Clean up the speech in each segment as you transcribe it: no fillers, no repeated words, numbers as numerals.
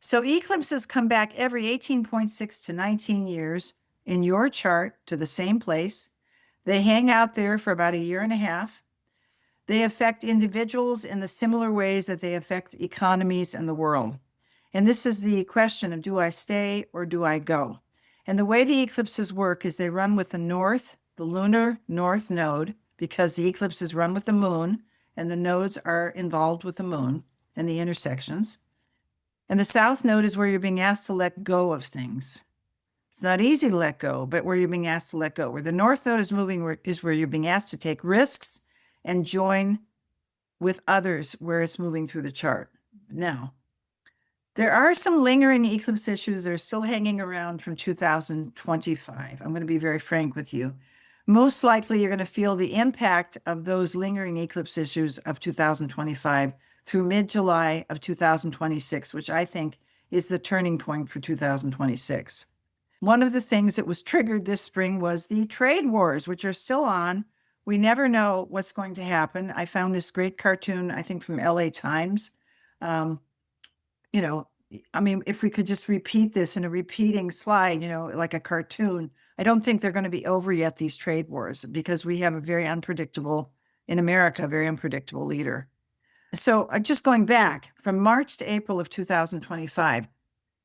So eclipses come back every 18.6 to 19 years in your chart to the same place. They hang out there for about a year and a half. They affect individuals in the similar ways that they affect economies and the world. And this is the question of, do I stay or do I go? And the way the eclipses work is they run with the north, the lunar north node, because the eclipses run with the moon and the nodes are involved with the moon and the intersections. And the south node is where you're being asked to let go of things. It's not easy to let go, but where you're being asked to let go. Where the north node is moving is where you're being asked to take risks and join with others where it's moving through the chart. Now, there are some lingering eclipse issues that are still hanging around from 2025. I'm going to be very frank with you. Most likely, you're going to feel the impact of those lingering eclipse issues of 2025 through mid-July of 2026, which I think is the turning point for 2026. One of the things that was triggered this spring was the trade wars, which are still on. We never know what's going to happen. I found this great cartoon, I think from LA Times. If we could just repeat this in a repeating slide, like a cartoon, I don't think they're going to be over yet, these trade wars, because we have a very unpredictable leader. So just going back from March to April of 2025,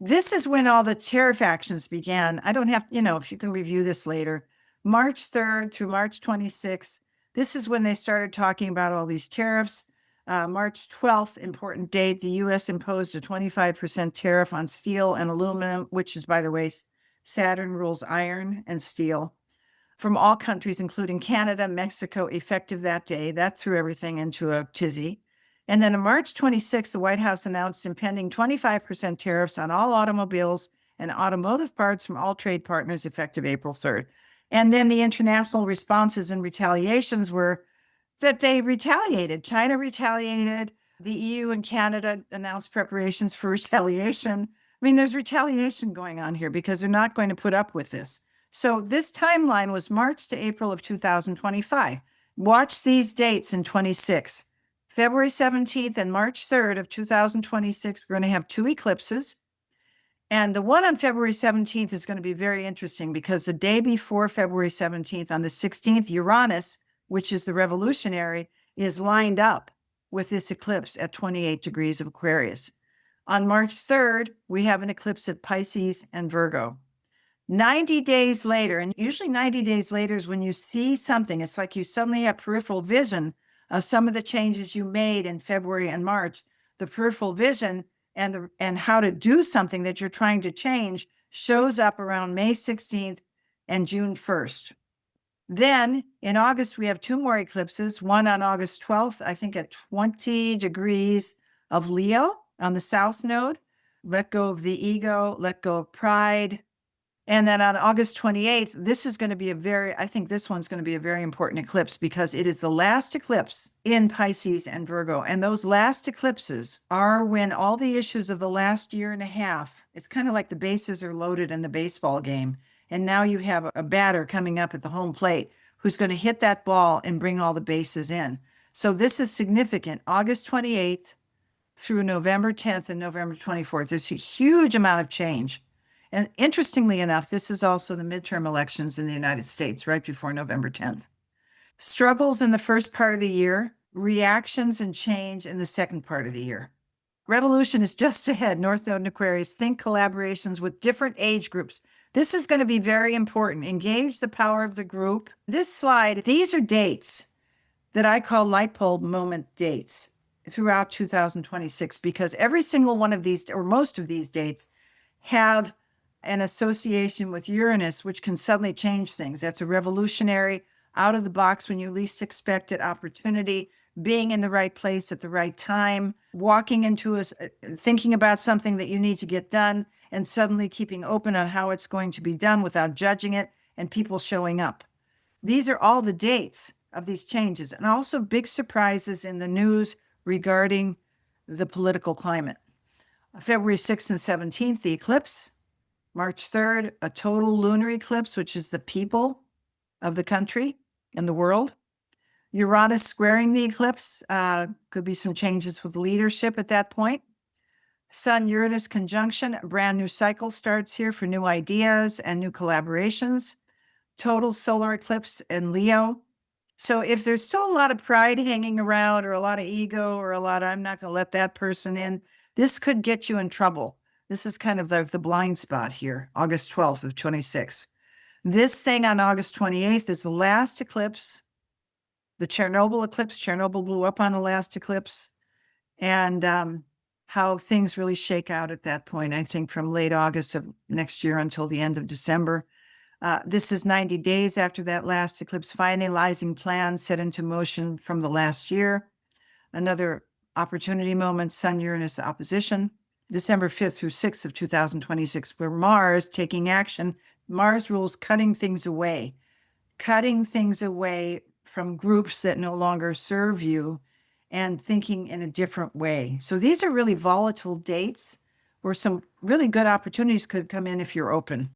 this is when all the tariff actions began. I don't have, if you can review this later, March 3rd through March 26th, this is when they started talking about all these tariffs. March 12th, important date, the U.S. imposed a 25% tariff on steel and aluminum, which is, by the way, Saturn rules iron and steel, from all countries, including Canada, Mexico, effective that day. That threw everything into a tizzy. And then on March 26th, the White House announced impending 25% tariffs on all automobiles and automotive parts from all trade partners effective April 3rd. And then the international responses and retaliations were that they retaliated. China retaliated. The EU and Canada announced preparations for retaliation. I mean, there's retaliation going on here because they're not going to put up with this. So this timeline was March to April of 2025. Watch these dates in 26. February 17th and March 3rd of 2026, we're going to have two eclipses. And the one on February 17th is going to be very interesting because the day before February 17th, on the 16th, Uranus, which is the revolutionary, is lined up with this eclipse at 28 degrees of Aquarius. On March 3rd, we have an eclipse at Pisces and Virgo. 90 days later, and usually 90 days later is when you see something. It's like you suddenly have peripheral vision of some of the changes you made in February and March. The peripheral vision and how to do something that you're trying to change shows up around May 16th and June 1st. Then in August, we have two more eclipses, one on August 12th, I think at 20 degrees of Leo on the south node. Let go of the ego, let go of pride. And then on August 28th, this is going to be I think this one's going to be a very important eclipse because it is the last eclipse in Pisces and Virgo. And those last eclipses are when all the issues of the last year and a half, it's kind of like the bases are loaded in the baseball game. And now you have a batter coming up at the home plate who's going to hit that ball and bring all the bases in. So this is significant. August 28th through November 10th and November 24th, there's a huge amount of change. And interestingly enough, this is also the midterm elections in the United States right before November 10th. Struggles in the first part of the year, reactions and change in the second part of the year. Revolution is just ahead, North Node and Aquarius. Think collaborations with different age groups. This is going to be very important. Engage the power of the group. This slide, these are dates that I call light bulb moment dates throughout 2026, because every single one of these, or most of these dates, have an association with Uranus, which can suddenly change things. That's a revolutionary, out of the box when you least expect it opportunity, being in the right place at the right time, walking into thinking about something that you need to get done, and suddenly keeping open on how it's going to be done without judging it, and people showing up. These are all the dates of these changes, and also big surprises in the news regarding the political climate. February 6th and 17th, the eclipse. March 3rd, a total lunar eclipse, which is the people of the country and the world. Uranus squaring the eclipse, could be some changes with leadership at that point. Sun-Uranus conjunction, a brand new cycle starts here for new ideas and new collaborations. Total solar eclipse in Leo. So if there's still a lot of pride hanging around or a lot of ego or a lot of, I'm not going to let that person in, this could get you in trouble. This is kind of like the blind spot here, August 12th of 26. This thing on August 28th is the last eclipse, the Chernobyl eclipse. Chernobyl blew up on the last eclipse. And how things really shake out at that point, I think from late August of next year until the end of December. This is 90 days after that last eclipse, finalizing plans set into motion from the last year. Another opportunity moment, Sun-Uranus opposition, December 5th through 6th of 2026, where Mars taking action. Mars rules cutting things away from groups that no longer serve you and thinking in a different way. So these are really volatile dates where some really good opportunities could come in if you're open.